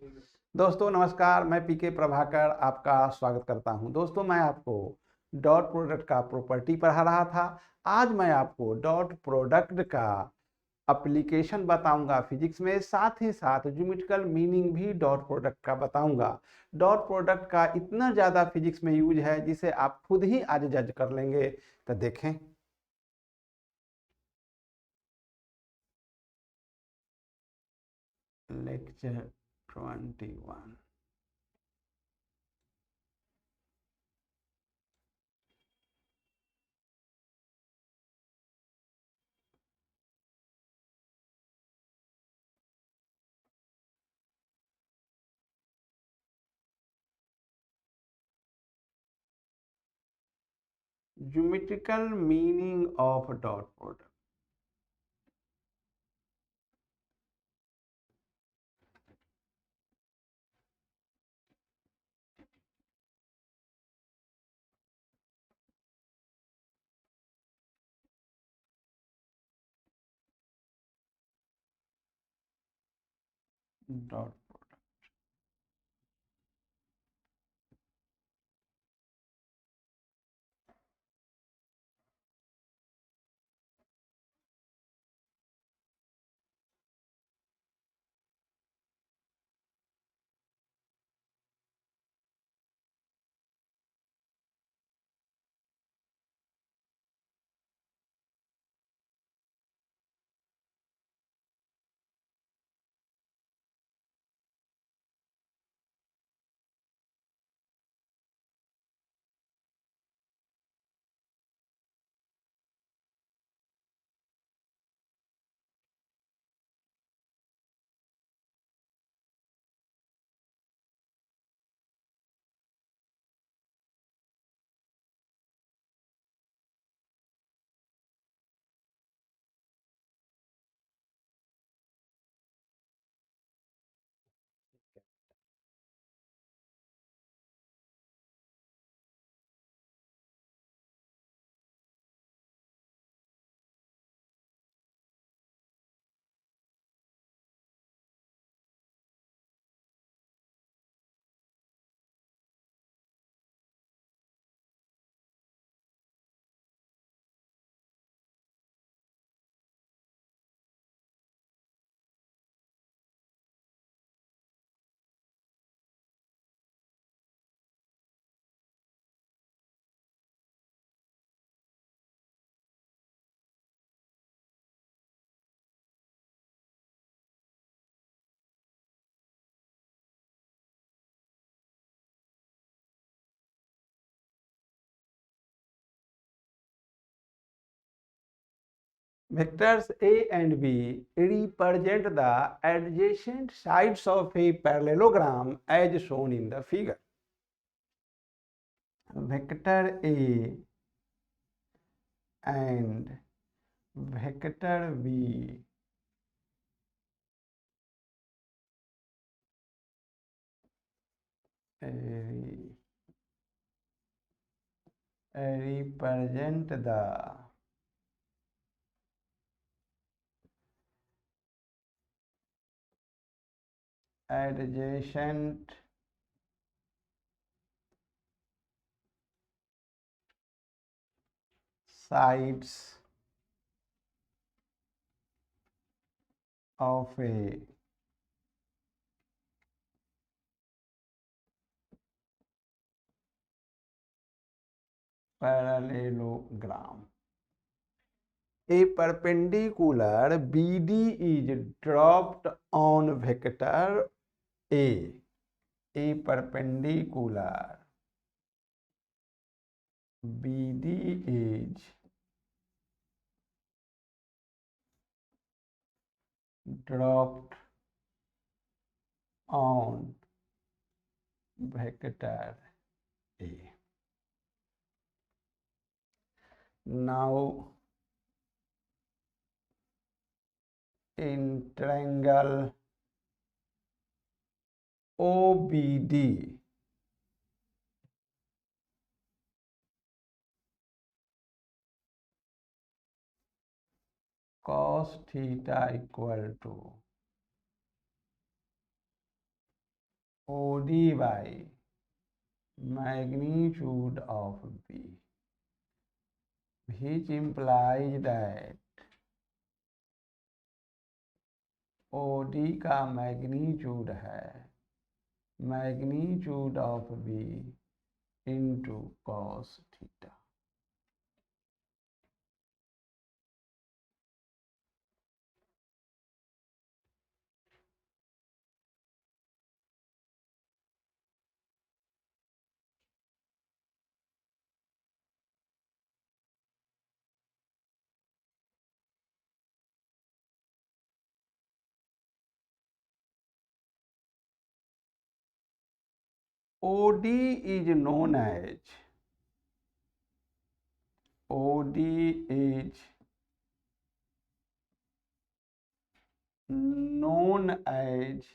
दोस्तों नमस्कार, मैं पीके प्रभाकर आपका स्वागत करता हूं। दोस्तों मैं आपको डॉट प्रोडक्ट का प्रॉपर्टी पढ़ा रहा था। आज मैं आपको डॉट प्रोडक्ट का एप्लीकेशन बताऊंगा फिजिक्स में, साथ ही साथ ज्योमेट्रिकल मीनिंग भी डॉट प्रोडक्ट का बताऊंगा। डॉट प्रोडक्ट का इतना ज़्यादा फिजिक्स में यूज है जिसे आप खुद ही आज जज कर लेंगे। तो देखें। Lecture 21। Geometrical meaning of dot product. Dot Vectors A and B represent the adjacent sides of a parallelogram as shown in the figure. Vector A and vector B represent the adjacent sides of a parallelogram. A perpendicular BD is dropped on vector A. A perpendicular BD is dropped on vector A. Now in triangle OBD, cos theta equal to OD by magnitude of B, which implies that OD का magnitude है magnitude of B into cos theta. OD is known as OD is known as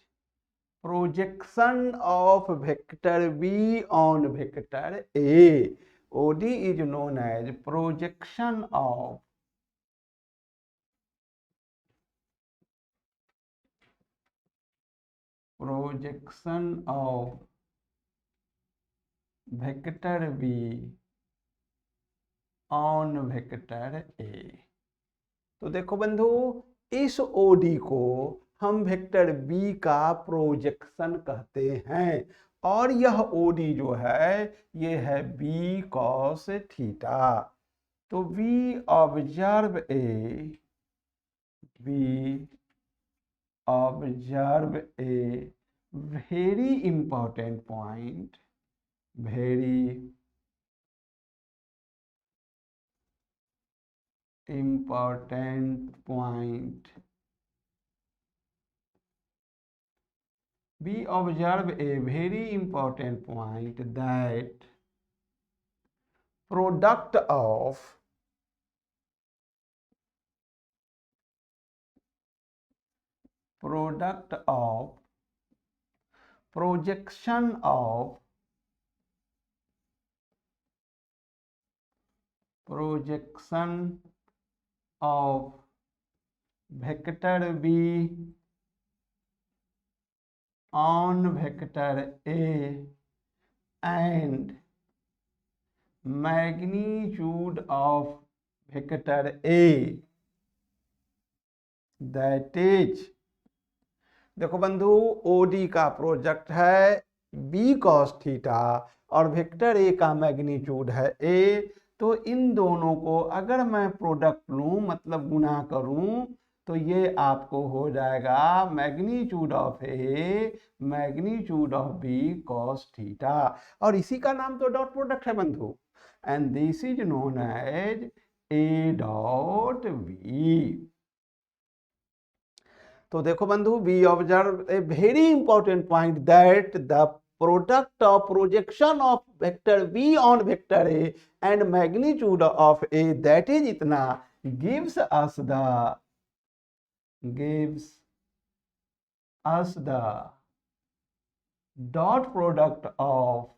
projection of vector B on vector A. OD is known as projection of vector B on vector A। तो देखो बंधु, इस OD को हम vector B का projection कहते हैं और यह OD जो है ये है B cos थीटा। तो we observe a very important point, very important point. We observe a very important point that product of projection of vector B on vector A and magnitude of vector A, that is, देखो बंधु, OD का project है B cos थीटा और vector A का magnitude है A। तो इन दोनों को अगर मैं प्रोडक्ट लूं, मतलब गुना करूं, तो ये आपको हो जाएगा magnitude of A magnitude of B cos थीटा। और इसी का नाम तो डॉट प्रोडक्ट है बंधु, and this is known as A dot B। तो देखो बंधु, we observe a very important point that the product of projection of vector B on vector A and magnitude of A, that is इतना, gives us the dot product of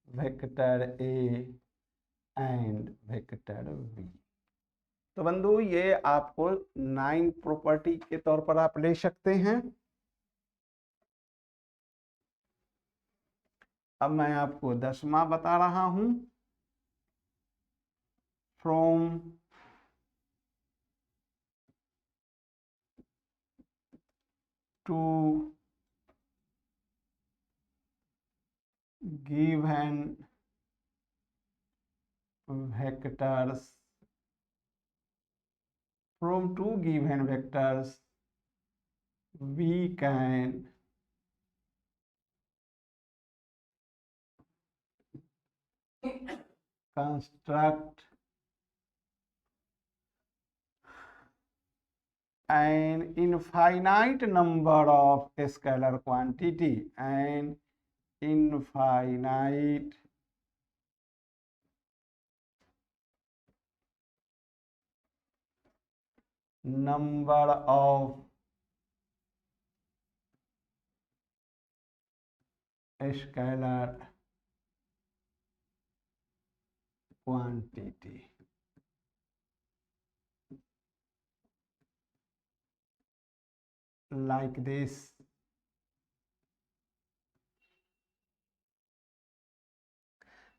vector A and vector B. तो बंधु, ये आपको 9 property के तौर पर आप ले सकते हैं। अब मैं आपको 10वां बता रहा हूं, from two given vectors, from two given vectors we can construct an infinite number of scalar quantity, an infinite number of scalar quantity like this.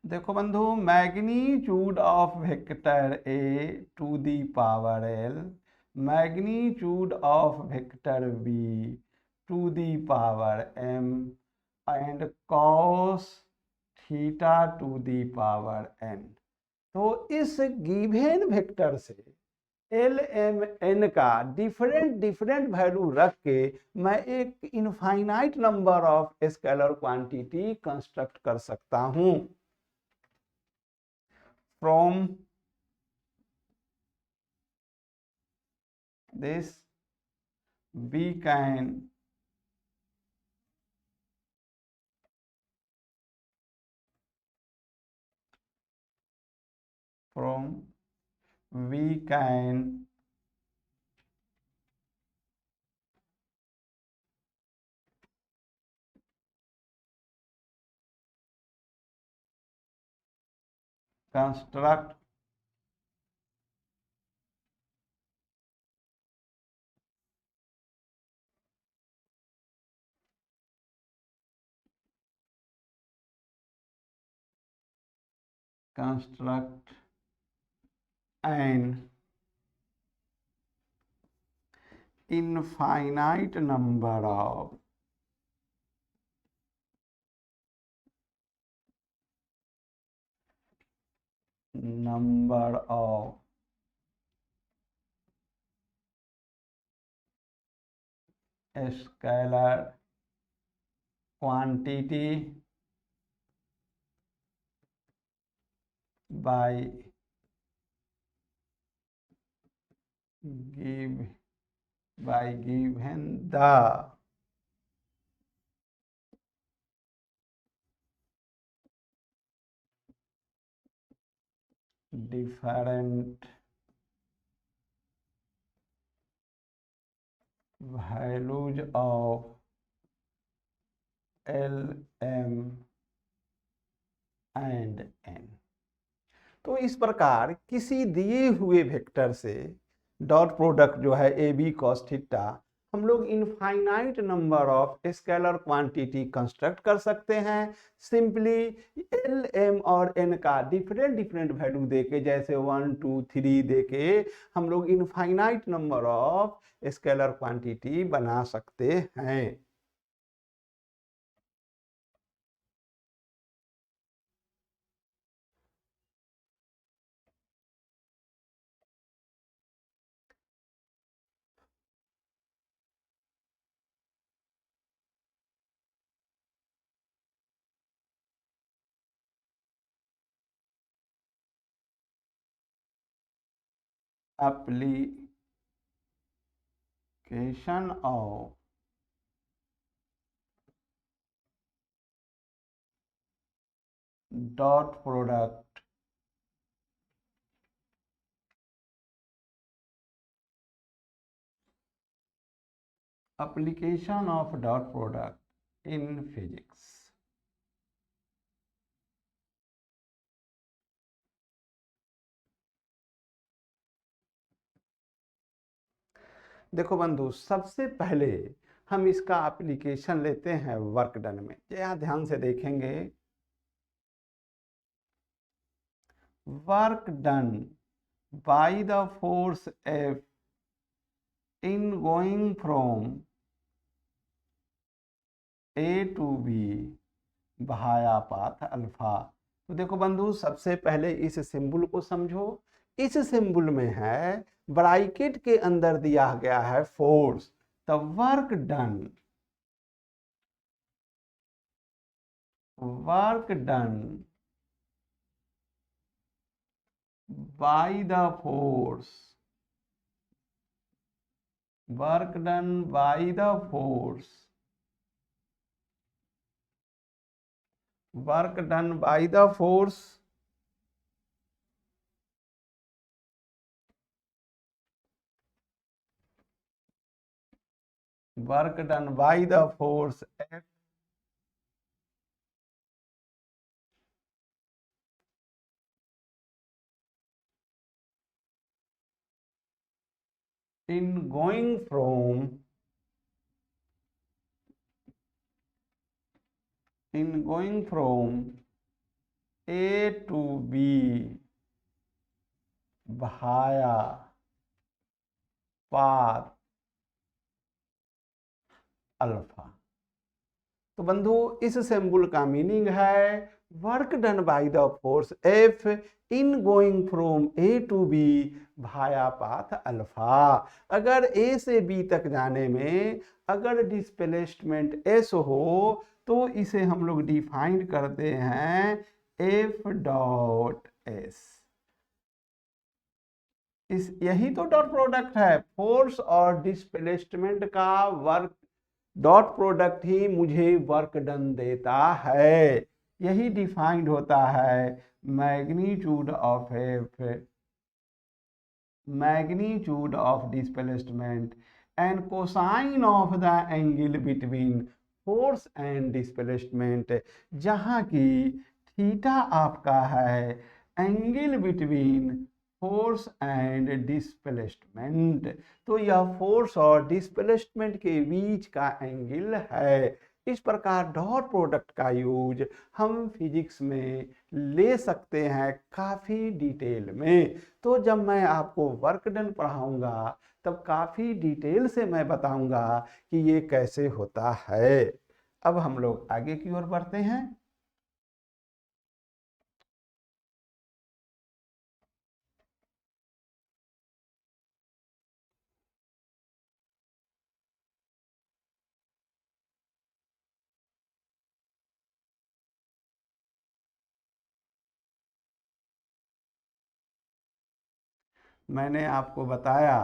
देखो बंधु, magnitude of vector A to the power L, magnitude of vector B to the power M and cos theta to the power N. तो इस given vector से L M N का different different value रख के मैं एक infinite number of scalar quantity construct कर सकता हूं। From this we can construct an infinite number of scalar quantity by given the different values of L, M and N। तो इस प्रकार किसी दिए हुए वेक्टर से डॉट प्रोडक्ट जो है ए बी कॉस थीटा, हम लोग infinite number of scalar quantity construct कर सकते हैं। सिंपली एल एम और एन का डिफरेंट डिफरेंट वैल्यू देके, जैसे 1 2 3 देके हम लोग infinite number of scalar quantity बना सकते हैं। Application of dot product in physics। देखो बंधु, सबसे पहले हम इसका एप्लीकेशन लेते हैं वर्क डन में। यहाँ ध्यान से देखेंगे, work done by the force F in going from A to B भाया पाथ अल्फा। तो देखो बंधु, सबसे पहले इस सिंबल को समझो। इस सिंबल में है, ब्रैकेट के अंदर दिया गया है force. The work done by the force, work done by the force, work done by the force F in going from A to B via path alpha. तो बंधु इस सिंबल का मीनिंग है work done by the force F in going from A to B भाया path alpha. अगर A से B तक जाने में अगर डिस्प्लेसमेंट एस हो तो इसे हम लोग डिफाइन करते हैं एफ डॉट एस। इस यही तो डॉट प्रोडक्ट है, फोर्स और डिस्प्लेसमेंट का वर्क डॉट प्रोडक्ट ही मुझे वर्क डन देता है। यही डिफाइंड होता है magnitude of F, magnitude of displacement and cosine of the angle between force and displacement, जहां की थीटा आपका है angle between force and displacement. तो यह फोर्स और डिस्प्लेसमेंट के बीच का एंगल है। इस प्रकार डॉट प्रोडक्ट का यूज हम फिजिक्स में ले सकते हैं काफ़ी डिटेल में। तो जब मैं आपको वर्क डन पढ़ाऊंगा तब काफ़ी डिटेल से मैं बताऊंगा कि ये कैसे होता है। अब हम लोग आगे की ओर बढ़ते हैं। मैंने आपको बताया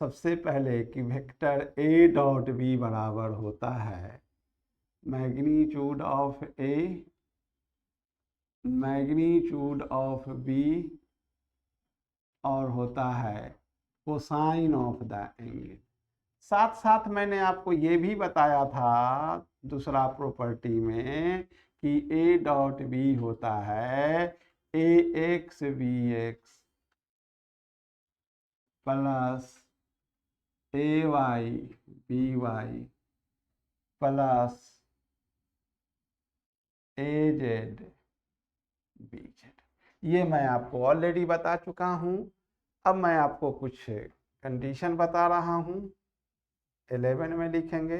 सबसे पहले कि वेक्टर ए डॉट बी बराबर होता है magnitude of A, magnitude of B, और होता है कोसाइन ऑफ द एंगल। साथ साथ मैंने आपको ये भी बताया था दूसरा प्रॉपर्टी में कि ए डॉट बी होता है ए एक्स बी एक्स प्लस ए वाई बी वाई प्लस ए जेड बी जेड। ये मैं आपको ऑलरेडी बता चुका हूँ। अब मैं आपको कुछ कंडीशन बता रहा हूँ। 11 में लिखेंगे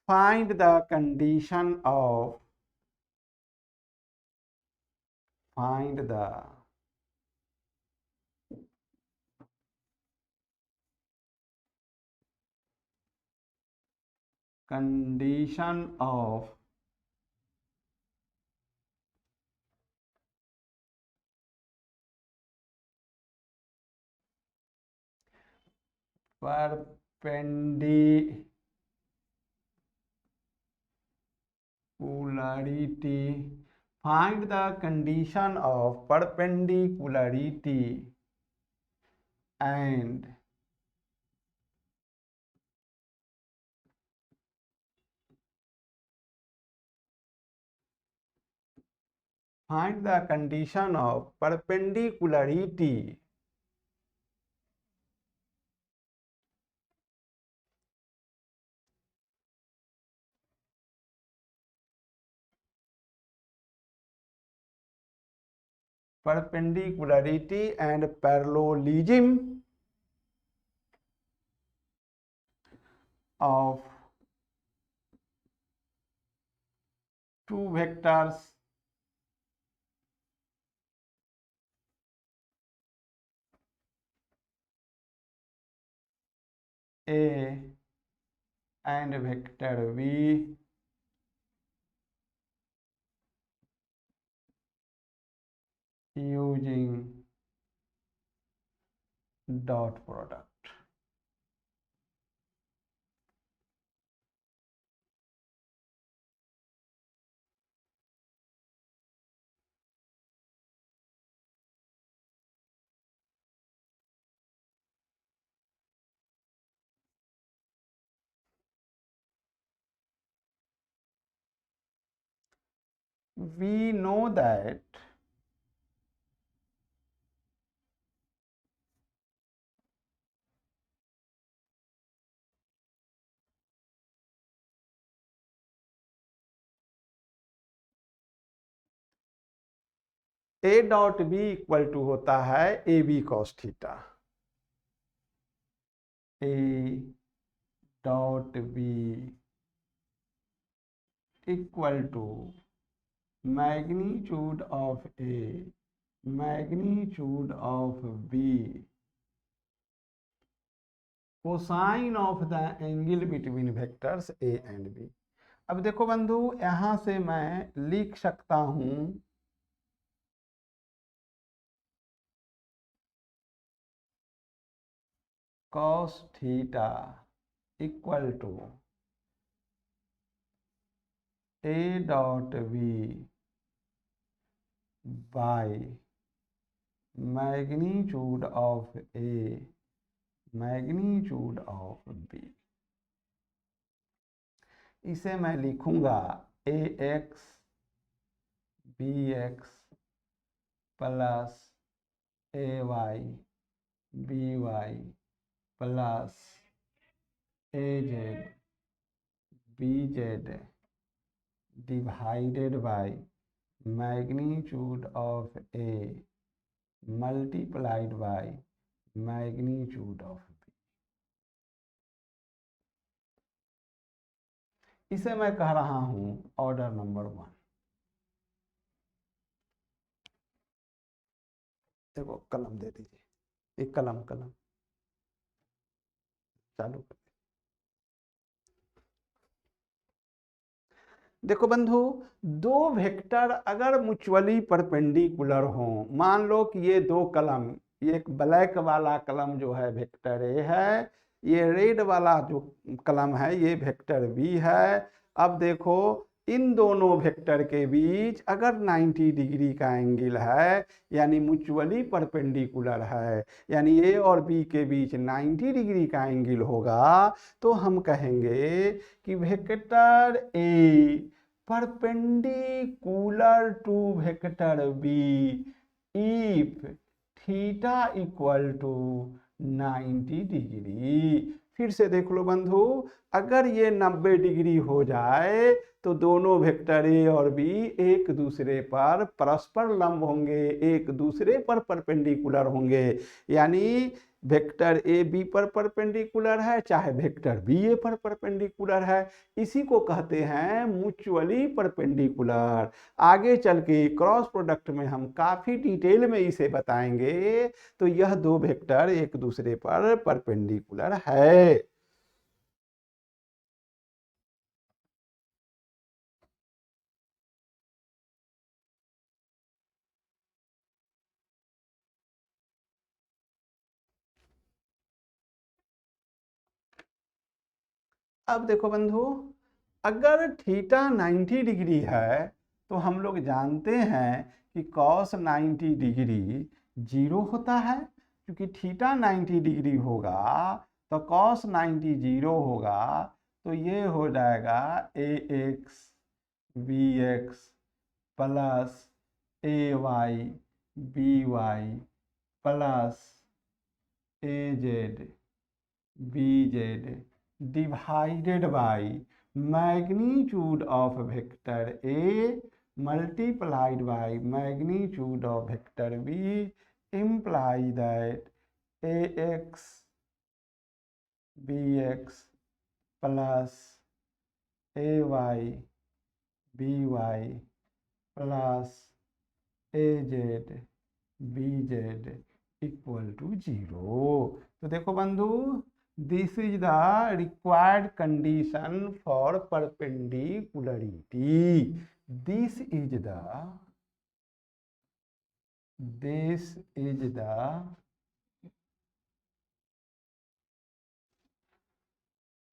find the condition of, find the condition of perpendicularity, find the condition of perpendicularity and find the condition of perpendicularity perpendicularity and parallelism of two vectors A and vector B using dot product. We know that A dot B equal to होता है A B cos theta, A dot B equal to magnitude of A magnitude of B cosine of the angle between vectors A and B. अब देखो बंधु, यहां से मैं लिख सकता हूं cos theta equal to A dot B by magnitude of A magnitude of B. इसे मैं लिखूंगा A x B X plus A Y B Y plus A Z B Z divided by magnitude of A multiplied by magnitude of B. इसे मैं कह रहा हूं order number 1। देखो कलम दे दीजिए, एक कलम चालू कर। देखो बंधु, दो वेक्टर अगर म्यूचुअली परपेंडिकुलर हो, मान लो कि ये दो कलम, ये एक ब्लैक वाला कलम जो है वेक्टर ए है, ये रेड वाला जो कलम है ये वेक्टर बी है। अब देखो इन दोनों वेक्टर के बीच अगर 90 डिग्री का एंगल है, यानी म्यूचुअली परपेंडिकुलर है, यानी ए और बी के बीच 90 डिग्री का एंगल होगा, तो हम कहेंगे कि vector A perpendicular to vector B if theta equal to 90 degree. फिर से देख लो बंधु, अगर ये 90 डिग्री हो जाए तो दोनों वेक्टर ए और बी एक दूसरे पर परस्पर लंब होंगे, एक दूसरे पर परपेंडिकुलर होंगे। यानी वेक्टर ए बी पर परपेंडिकुलर है, चाहे वेक्टर बी ए पर परपेंडिकुलर है, इसी को कहते हैं म्यूचुअली परपेंडिकुलर। आगे चल के क्रॉस प्रोडक्ट में हम काफी डिटेल में इसे बताएंगे। तो यह दो वेक्टर एक दूसरे पर परपेंडिकुलर है। अब देखो बंधु, अगर थीटा 90 डिग्री है तो हम लोग जानते हैं कि cos 90 डिग्री 0 होता है, क्योंकि थीटा 90 डिग्री होगा तो cos 90 0 होगा। तो ये हो जाएगा ए x B X plus A Y B Y plus A Z B Z divided by magnitude of vector A multiplied by magnitude of vector B imply that A x B X plus A Y B Y plus A Z B Z equal to 0। तो देखो बंधु, this is the required condition for perpendicularity. This is the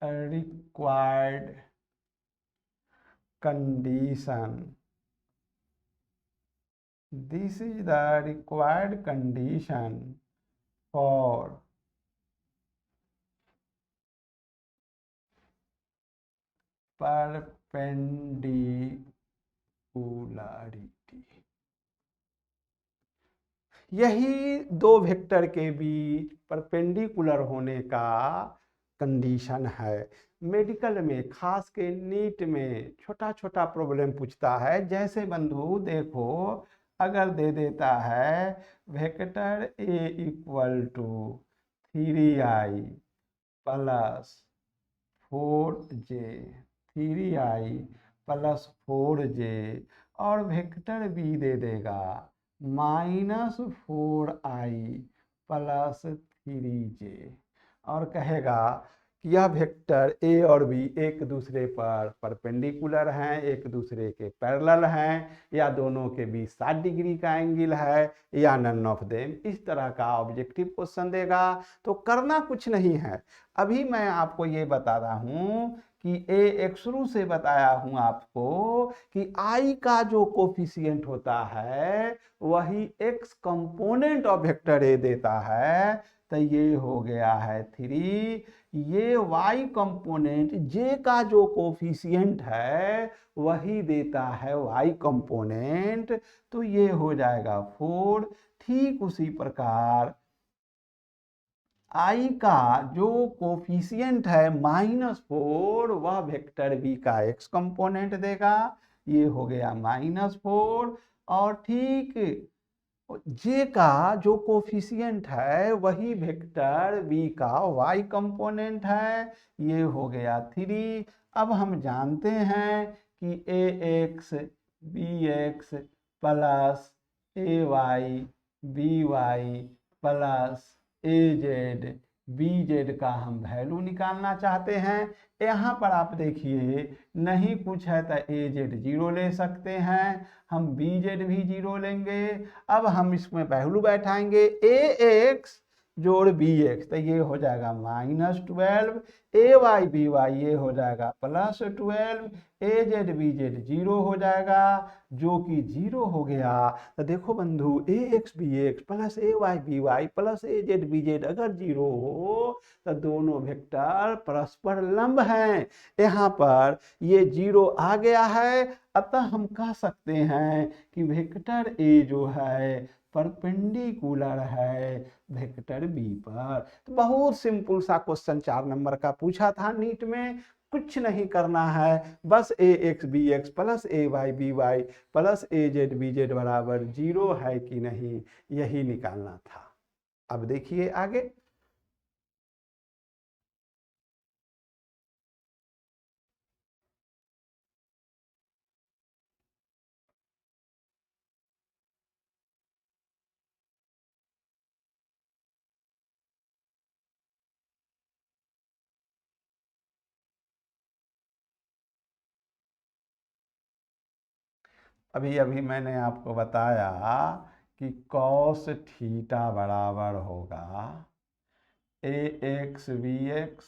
required condition. This is the required condition for perpendicularity. यही दो vector के बीच perpendicular होने का condition है। Medical में, खास के नीट में छोटा छोटा प्रॉब्लम पूछता है। जैसे बंधु देखो, अगर दे देता है vector A equal to 3i plus 4j, 3i plus 4j, और वेक्टर बी दे देगा -4i प्लस 3j, और कहेगा कि यह वेक्टर ए और बी एक दूसरे पर परपेंडिकुलर हैं, एक दूसरे के पैरेलल हैं, या दोनों के बीच 60 डिग्री का एंगल है, या नन ऑफ देम। इस तरह का ऑब्जेक्टिव क्वेश्चन देगा। तो करना कुछ नहीं है, अभी मैं आपको ये बता रहा हूं कि एक शुरू से बताया हूं आपको कि आई का जो कोफिशिएंट होता है वही एक्स कंपोनेंट ऑफ वेक्टर ए देता है। तो ये हो गया है 3, ये y कंपोनेंट j का जो कोफिशिएंट है वही देता है y कंपोनेंट, तो ये हो जाएगा 4। ठीक उसी प्रकार i का जो कोफिशिएंट है -4 वह वेक्टर b का x कंपोनेंट देगा, ये हो गया -4। और ठीक j का जो कोफिशिएंट है वही वेक्टर b का y कंपोनेंट है, ये हो गया 3। अब हम जानते हैं कि ax bx plus ay by plus az bz का हम वैल्यू निकालना चाहते हैं। यहाँ पर आप देखिए नहीं कुछ है तो az 0 ले सकते हैं, हम bz भी 0 लेंगे। अब हम इसमें वैल्यू बैठाएंगे ax जोड़ bx, तो ये हो जाएगा -12, ay by ये हो जाएगा +12, az bz 0 हो जाएगा, जो कि 0 हो गया। तो देखो बंधु ax bx plus ay by plus az bz अगर 0 हो तो दोनों वेक्टर परस्पर लंब हैं। यहाँ पर ये 0 आ गया है, अतः हम कह सकते हैं कि वेक्टर ए जो है परपेंडिकुलर है वेक्टर बी पर। तो बहुत सिंपल सा क्वेश्चन 4 नंबर का पूछा था नीट में, कुछ नहीं करना है, बस ax bx plus ay by plus az bz बराबर 0 है कि नहीं यही निकालना था। अब देखिए आगे, अभी अभी मैंने आपको बताया कि cos थीटा बराबर होगा ax bx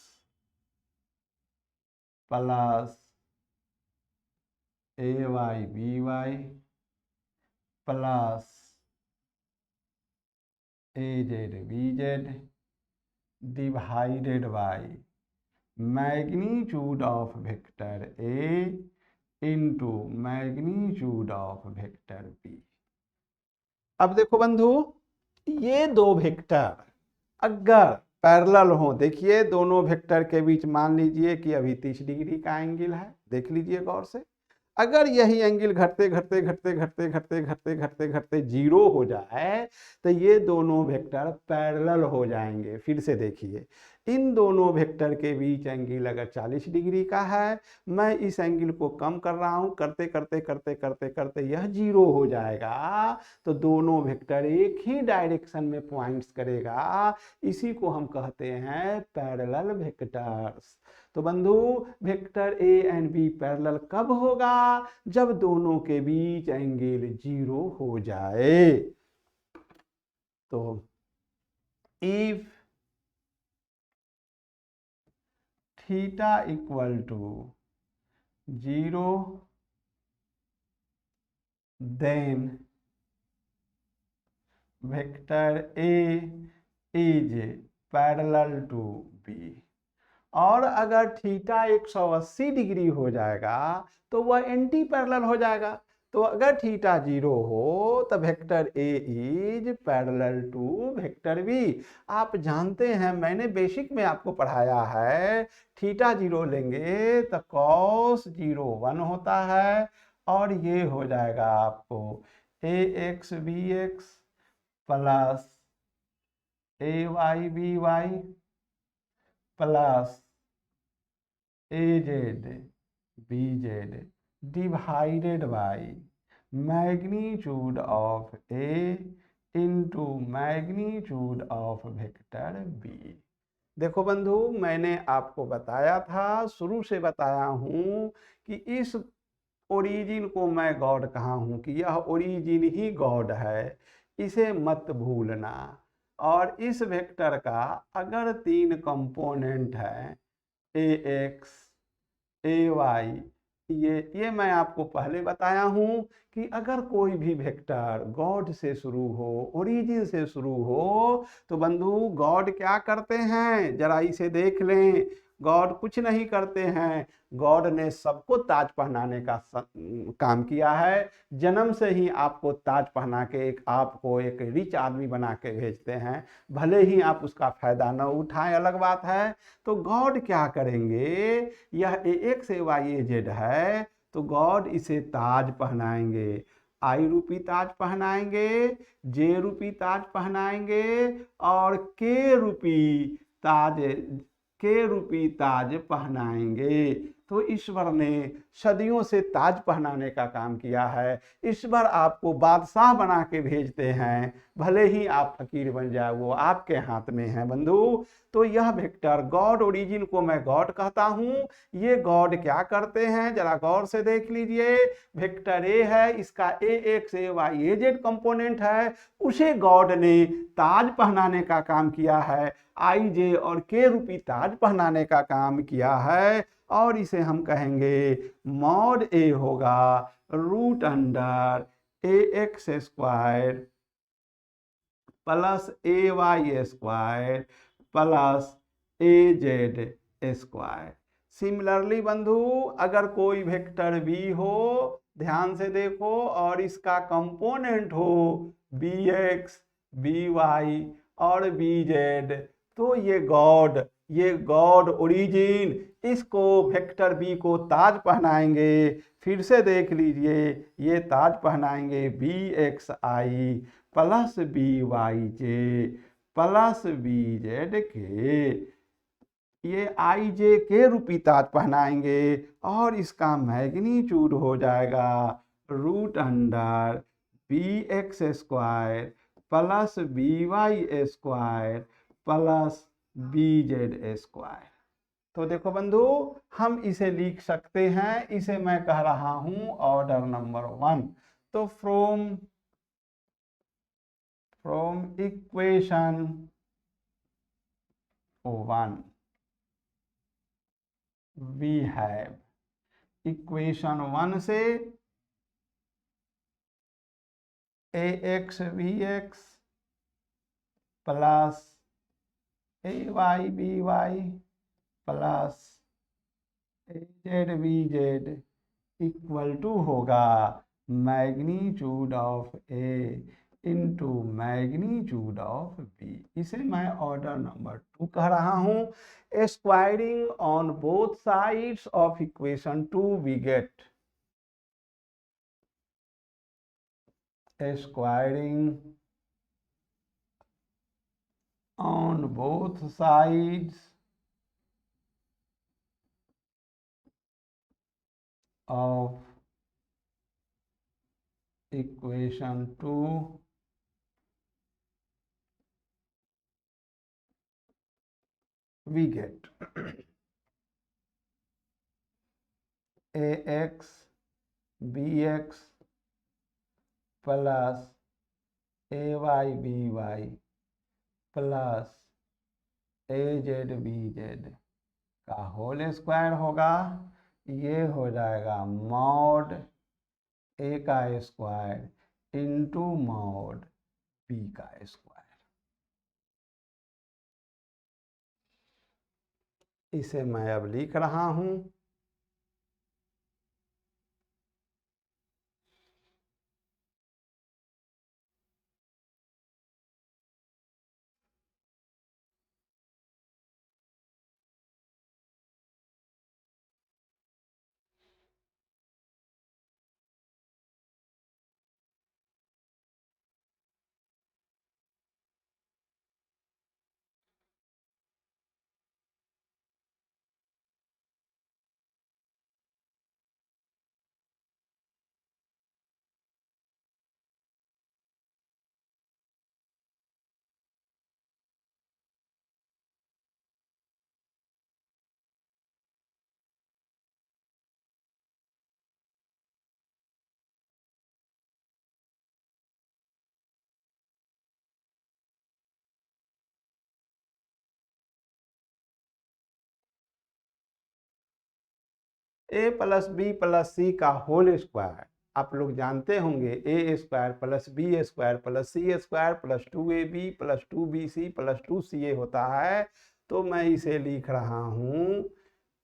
plus ay by plus az bz divided by magnitude of vector A into magnitude of vector B. अब देखो बंधु, ये दो वेक्टर अगर पैरेलल हो, देखिए दोनों वेक्टर के बीच मान लीजिए कि अभी 30 डिग्री का एंगल है, देख लीजिए गौर से। अगर यही एंगल घटते घटते घटते घटते घटते घटते घटते घटते 0 हो जाए तो ये दोनों वेक्टर पैरेलल हो जाएंगे। फिर से देखिए, इन दोनों वेक्टर के बीच एंगल अगर 40 डिग्री का है, मैं इस एंगल को कम कर रहा हूं, करते करते करते करते करते यह 0 हो जाएगा, तो दोनों वेक्टर एक ही डायरेक्शन में पॉइंट्स करेगा। इसी को हम कहते हैं पैरेलल वेक्टर्स। तो बंधु vector A and B parallel कब होगा? जब दोनों के बीच एंगल 0 हो जाए। तो if theta equal to 0 then vector A is parallel to B. और अगर थीटा 180 डिग्री हो जाएगा तो वह एंटी पैरेलल हो जाएगा। तो अगर थीटा 0 हो तो vector A is parallel to vector B. आप जानते हैं, मैंने बेसिक में आपको पढ़ाया है, थीटा 0 लेंगे तो cos 0 1 होता है, और ये हो जाएगा आपको A x B X plus A Y B Y plus A Z B Z divided by magnitude of A into magnitude of vector B. देखो बंधु, मैंने आपको बताया था, शुरू से बताया हूं कि इस ओरिजिन को मैं गॉड कहा हूं कि यह ओरिजिन ही गॉड है, इसे मत भूलना। और इस वेक्टर का अगर 3 कंपोनेंट है, ए एक्स ए वाई, ये मैं आपको पहले बताया हूं कि अगर कोई भी वेक्टर गॉड से शुरू हो, ओरिजिन से शुरू हो, तो बंधु गॉड क्या करते हैं, जरा इसे देख लें। गॉड कुछ नहीं करते हैं, गॉड ने सबको ताज पहनाने का काम किया है। जन्म से ही आपको ताज पहना के आपको एक रिच आदमी बना के भेजते हैं, भले ही आप उसका फायदा न उठाएं, अलग बात है। तो गॉड क्या करेंगे, यह ए x A Y A Z है, तो गॉड इसे ताज पहनाएंगे। आई रूपी ताज पहनाएंगे, जे रूपी ताज पहनाएंगे, और ताज के रूपी ताज पहनाएंगे। तो ईश्वर ने सदियों से ताज पहनाने का काम किया है। ईश्वर आपको बादशाह बना के भेजते हैं, भले ही आप फकीर बन जाए, वो आपके हाथ में है बंधु। तो यह वेक्टर गॉड ओरिजिन को मैं गॉड कहता हूं। ये गॉड क्या करते हैं, जरा गौर से देख लीजिए। वेक्टर ए है, इसका ए x A Y A Z component है, उसे गॉड ने ताज पहनाने का काम किया है, आई जे और के रूपी ताज पहनाने का काम किया है। और इसे हम कहेंगे मॉड ए होगा root under A x square plus A Y square plus A Z square. Similarly बंधु, अगर कोई वेक्टर बी हो, ध्यान से देखो, और इसका कंपोनेंट हो बी एक्स बी वाई और बी जेड, तो ये गॉड ओरिजिन इसको वेक्टर बी को ताज पहनाएंगे। फिर से देख लीजिए, ये ताज पहनाएंगे बी एक्स आई प्लस बी वाई जे प्लस बी जेड के, ये आई जे के रूपी ताज पहनाएंगे, और इसका मैग्नीट्यूड हो जाएगा root under B x square plus B Y square plus B Z square. तो देखो बंधु, हम इसे लिख सकते हैं, इसे मैं कह रहा हूं ऑर्डर नंबर 1। तो from equation 1 we have, equation 1 से ए X V X plus A Y B Y plus A Z B Z equal to होगा magnitude of A into magnitude of B. इसे मैं ऑर्डर नंबर 2 कह रहा हूं। Squaring on both sides of equation 2 we get squaring on both sides of equation 2 we get ax bx plus ay by plus A Z B Z का whole square होगा। ये हो जाएगा मॉड ए का square into mod B का square. इसे मैं अब लिख रहा हूं। A plus B plus C का होल स्क्वायर, आप लोग जानते होंगे A square plus B square plus C square plus 2ab plus 2bc plus 2ca होता है। तो मैं इसे लिख रहा हूं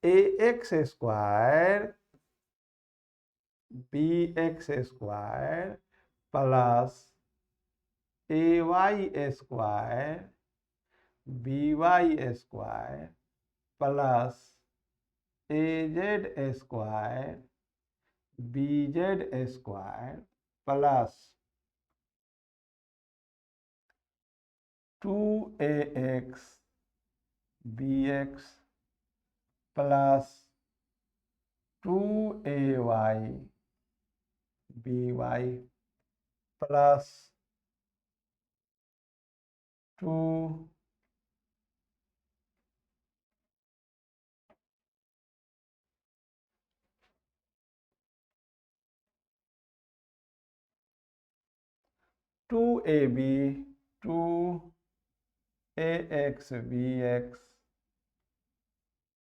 ए x square B x square plus A Y square B Y square plus A Z square B Z square plus 2ax bx plus 2ay by plus 2 2ab 2ax bx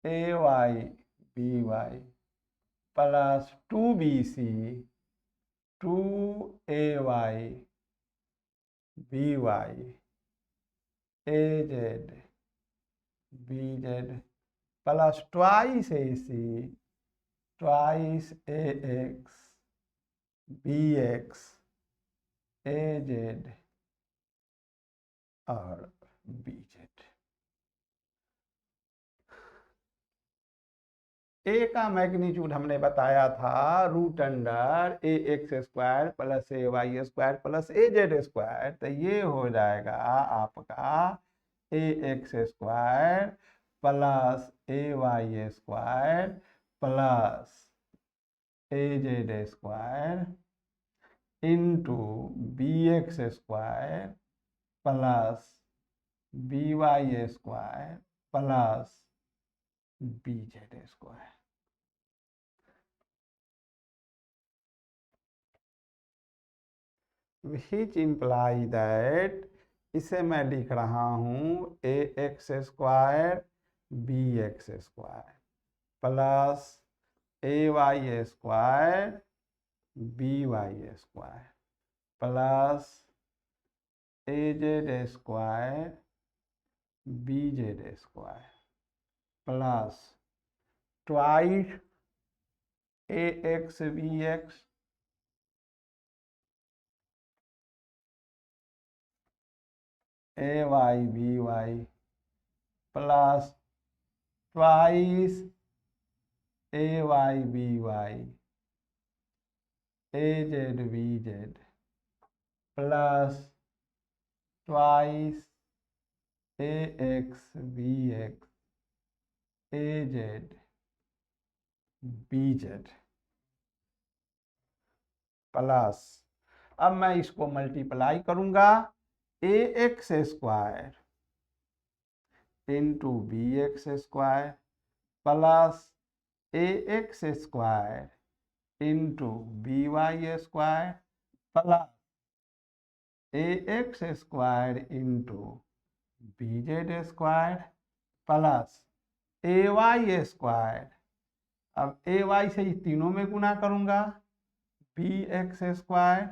ay by plus 2bc 2ay by az bz plus twice ac twice ax bx az और bz। A का magnitude हमने बताया था root under A x square plus A Y square plus A Z square. तो ये हो जाएगा आपका A x square plus A Y square plus A Z square into B x square plus B Y square plus B Z square. which imply that इसे मैं लिख रहा हूं ए x square B x square plus A Y square B Y square plus A Z square B Z square plus twice A x B x A Y B Y plus twice A Y B Y A Z B Z plus twice A x B x A Z B Z plus, अब मैं इसको multiply करूंगा A x square into B x square plus A x square into B Y square plus A x square into B Z square plus A Y square. अब A Y से तीनों में गुना करूंगा बी एक्स स्क्वायर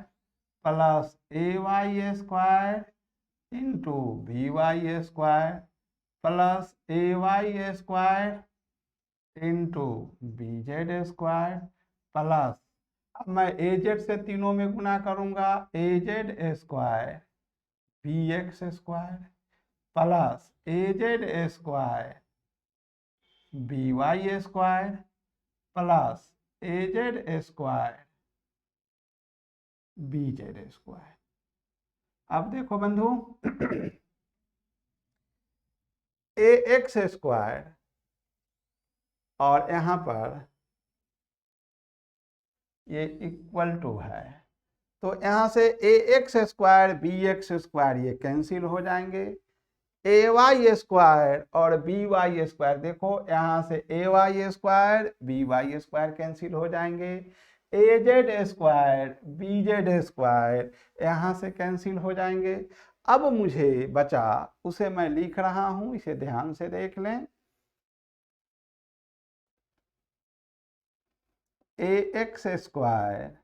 प्लस ए Y square into B Y square plus ए Y square into B Z square plus, अब मैं A Z से तीनों में गुना करूंगा A Z square B x square plus A Z square B Y square plus A Z square B Z square. अब देखो बंधु ए एक्स स्क्वायर और यहां पर ये इक्वल टू है, तो यहां से ए x square B x square ये कैंसिल हो जाएंगे, ए वाई स्क्वायर और बी वाई स्क्वायर, देखो यहां से a Y square B Y square cancel हो जाएंगे, a Z square B Z square यहाँ से कैंसिल हो जाएंगे। अब मुझे बचा उसे मैं लिख रहा हूं, इसे ध्यान से देख लें। A x square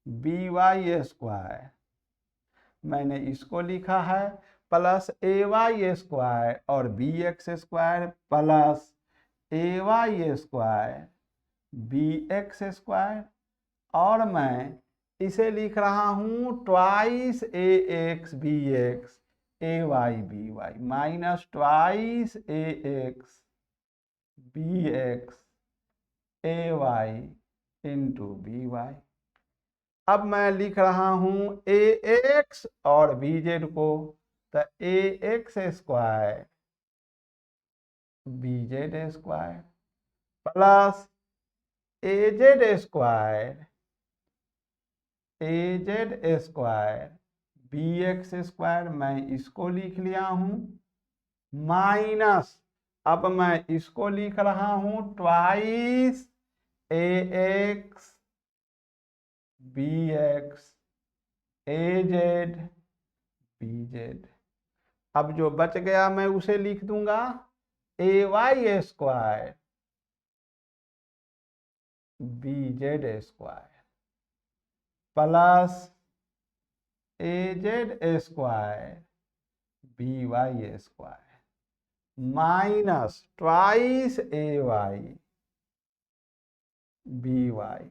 B Y square, मैंने इसको लिखा है, प्लस ए वाई स्क्वायर और बी एक्स स्क्वायर प्लस ए Y square B x square, और मैं इसे लिख रहा हूं ट्वाइस ए एक्स बी एक्स ए Y B y minus twice ए एक्स बी एक्स ए वाई इंटू बी वाई। अब मैं लिख रहा हूं ए एक्स और बी जेड को, तो a x square B Z square plus A Z square a Z square B x square, मैं इसको लिख लिया हूं, माइनस अब मैं इसको लिख रहा हूं ट्वाइस ए एक्स बी एक्स ए जेड बी जेड। अब जो बच गया मैं उसे लिख दूंगा a Y square B Z square plus A Z square B Y square minus twice A Y B y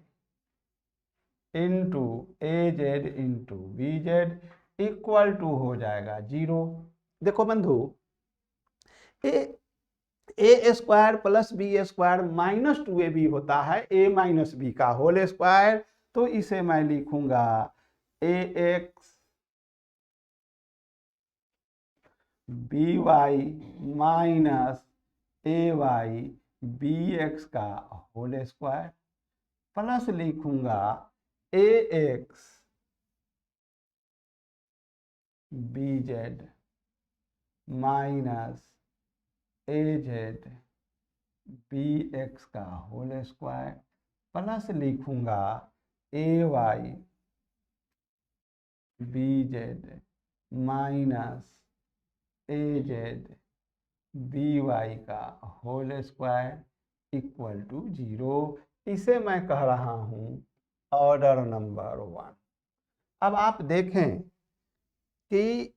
into a z into B Z equal to हो जाएगा 0। देखो बंधु, a square plus B square minus 2ab होता है a minus b का whole square, तो इसे मैं लिखूंगा A x b y minus A Y B x का होल स्क्वायर प्लस लिखूंगा A x b Z minus A Z b x का होल स्क्वायर प्लस लिखूंगा ए वाई बी जेड माइनस ए Z b Y का whole square equal to 0। इसे मैं कह रहा हूं ऑर्डर नंबर 1। अब आप देखें कि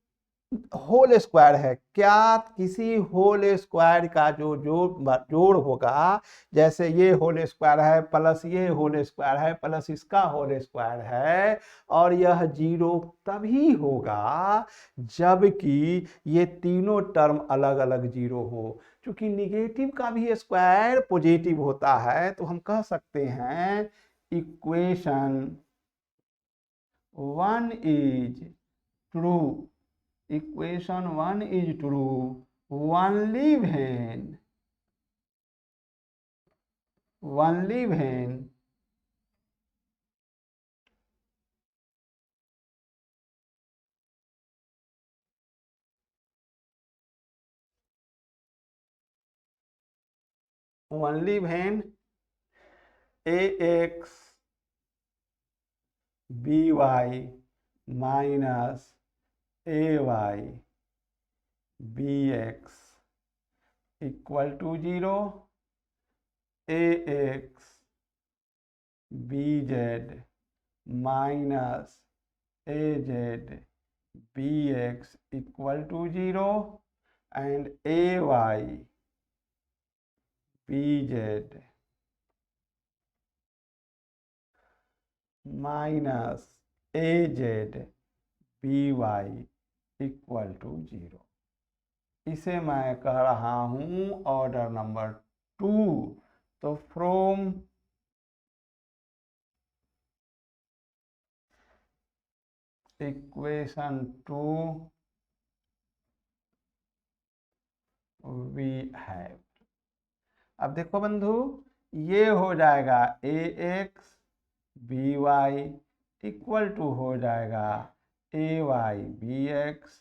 होल स्क्वायर है, क्या किसी होल स्क्वायर का जो जोड़ होगा, जैसे ये होल स्क्वायर है प्लस ये होल स्क्वायर है प्लस इसका होल स्क्वायर है, और यह 0 तभी होगा जबकि ये तीनों टर्म अलग अलग 0 हो। क्योंकि निगेटिव का भी स्क्वायर पॉजिटिव होता है, तो हम कह सकते हैं equation 1 is true, equation 1 is true only when ax by minus ay bx equal to 0, ax bz minus az bx equal to 0 and ay bz minus az by equal to 0। इसे मैं कह रहा हूं ऑर्डर नंबर 2। तो from equation 2 we have, अब देखो बंधु, ये हो जाएगा ए x b y equal to हो जाएगा ए वाई बी एक्स।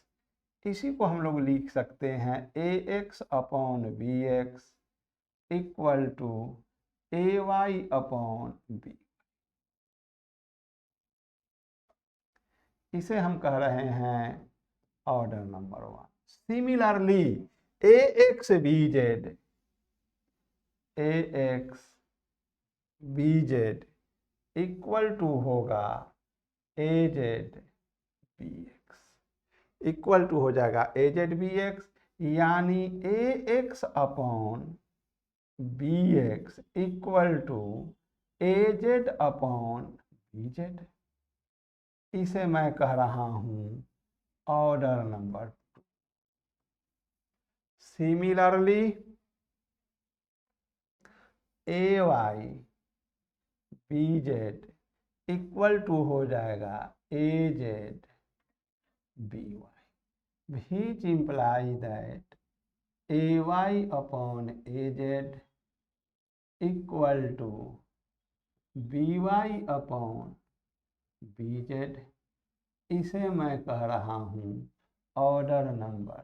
इसी को हम लोग लिख सकते हैं a x upon b x equal to a Y upon b. इसे हम कह रहे हैं order number 1। Similarly a x b z, a x b Z equal to होगा a Z b x, equal to हो जाएगा ए जेड बी एक्स, यानी a x upon b x equal to a z upon b z. इसे मैं कह रहा हूं order number 2। Similarly A Y b Z equal to हो जाएगा a Z b y, which implies that a Y upon a z equal to b y upon b z. इसे मैं कह रहा हूं ऑर्डर नंबर।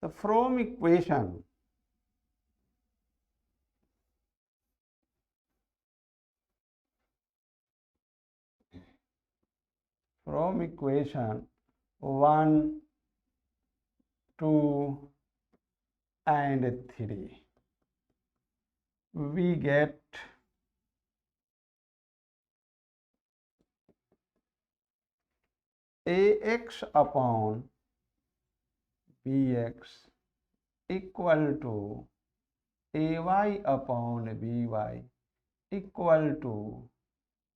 तो from equation from equation 1, 2 and 3 we get ax upon bx equal to ay upon by equal to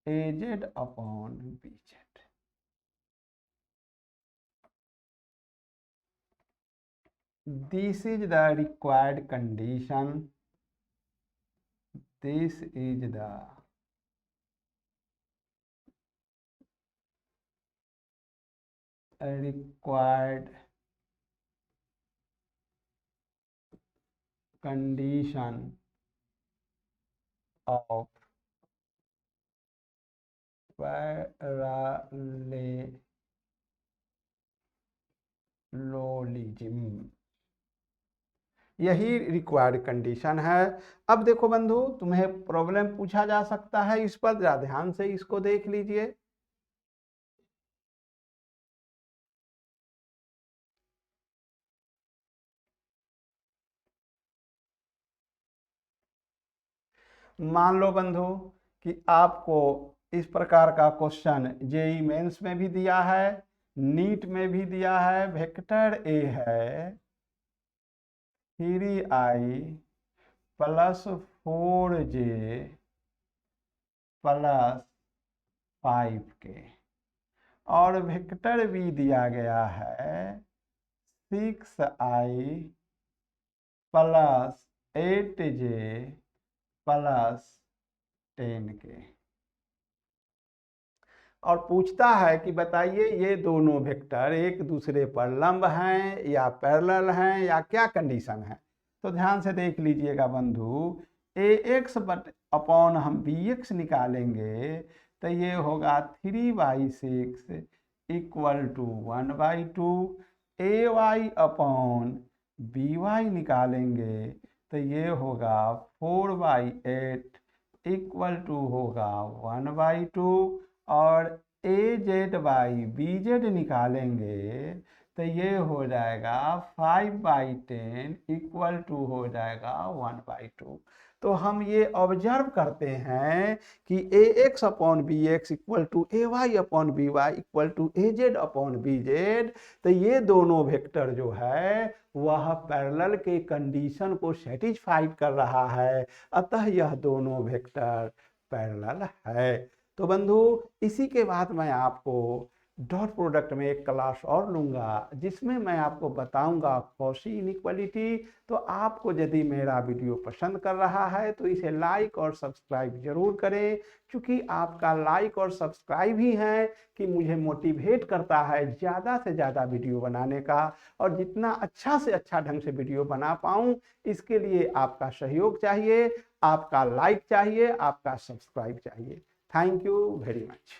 az upon bz. This is the required condition. This is the required condition of parallelism. यही required condition है। अब देखो बंधु, तुम्हें problem पूछा जा सकता है, इस पर जरा ध्यान से इसको देख लीजिए। मान लो बंधु कि आपको इस प्रकार का क्वेश्चन जेई मेंस में भी दिया है, नीट में भी दिया है। वेक्टर ए है 3i plus 4j plus 5k, और वेक्टर बी दिया गया है 6i plus 8j plus 10k, और पूछता है कि बताइए ये दोनों वेक्टर एक दूसरे पर लंब हैं या पैरेलल हैं या क्या कंडीशन है। तो ध्यान से देख लीजिएगा बंधु, ए एक्स अपॉन हम बी एक्स निकालेंगे तो ये होगा 3/6 equal to 1/2। A Y upon B Y निकालेंगे तो ये होगा 4/8 इक्वल टू होगा 1/2, और ए जेड बाई बी जेड निकालेंगे तो ये हो जाएगा 5/10 इक्वल टू हो जाएगा 1/2। तो हम ये ऑब्जर्व करते हैं कि a x upon b x equal to a Y upon B y equal to a z upon b z, तो ये दोनों वेक्टर जो है वह पैरेलल के कंडीशन को सेटिस्फाई कर रहा है, अतः यह दोनों वेक्टर पैरेलल है। तो बंधु, इसी के बाद मैं आपको डॉट प्रोडक्ट में एक क्लास और लूँगा जिसमें मैं आपको बताऊंगा कॉशी इनइक्वालिटी। तो आपको यदि मेरा वीडियो पसंद कर रहा है तो इसे लाइक और सब्सक्राइब जरूर करें, क्योंकि आपका लाइक और सब्सक्राइब ही है कि मुझे मोटिवेट करता है ज़्यादा से ज़्यादा वीडियो बनाने का, और जितना अच्छा से अच्छा ढंग से वीडियो बना पाऊँ इसके लिए आपका सहयोग चाहिए, आपका लाइक चाहिए, आपका सब्सक्राइब चाहिए। Thank you very much.